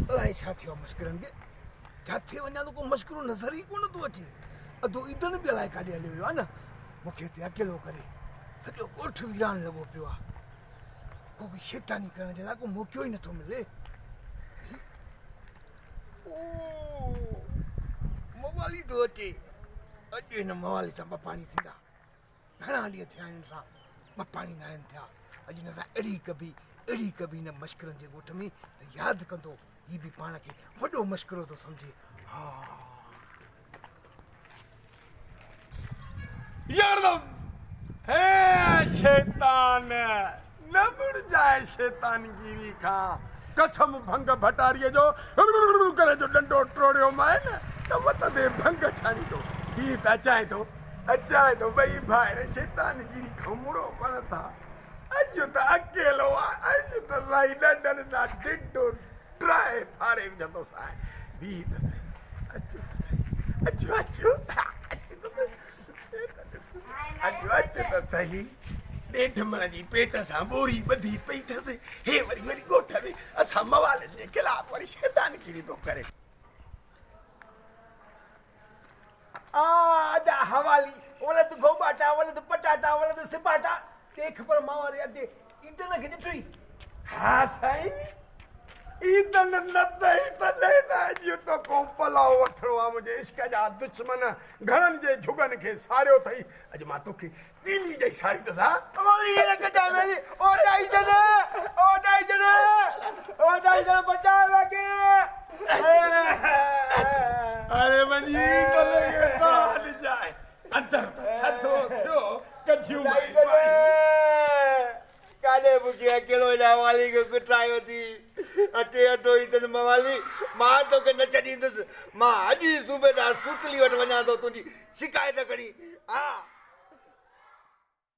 अलाए छा थियो मस्करनि खे जाथे वञा त को मस्करो नज़र ई कोन थो अचे अधो ईंधन बि अलाए काॾे हलियो वियो आहे न मूंखे हिते अकेलो करे सॼो ॻोठ वीरान लॻो पियो आहे को बि शैतानी करण जे लाइ को मौक़ो ई नथो मिले ओ मवाली थो अचे अॼु हिन मवाली सां ॿ पाणी थींदा घणा ॾींहं थिया आहिनि सां ॿ पाणी न आहिनि थिया अॼु हिन सां अहिड़ी कबी हिन मश्करनि जे ॻोठ में त यादि कंदो हीउ बि पाण खे वॾो मश्करो थो सम्झे हा यारदम हे शैतान न बुड़ जाए शैतानगिरी का कसम भंग भटारीअ जो करे जो डंडो टोड़ियो मां न त मत दे भंग छाणी थो हीउ त अचाए थो ॿई भाइर शैतानगिरी खां मुड़ो कोन था अॼु त अकेलो आहे अॼु त साईं डंडनि सां डिंडो ट्राए फाड़े विझंदोसांइ ॿी त अचो अचो त सही ॾेढ मन जी पेट सां बोरी ॿधी पई अथसि हे वरी ॻोठ में असां मवालनि जे ख़िलाफ़ वरी शैतानगिरी थो करे आजा हवाली वलद गोबाटा वलद पटाटा वलद सिपाटा देख पर मावारे अदे ईंधन खे ॾिठई हा साईं ईंधन न अथई त अॼु त को पलाव वठिणो आहे मुंहिंजे इश्क जा दुश्मन घणनि जे झुगनि खे सारियो अथई अॼु मां तोखे तीली जी साड़ी अथसां अरे वञी जाए अंदर त थधो थियो कढियूं काॾे मूंखे अकेलो हिन हवाली खे कुटायो थी अटे अधो ईंधन मवाली मां तोखे न छॾींदुसि मां अॼु ई सूबेदार पुतली वटि वञा थो तुंहिंजी शिकायत खणी हा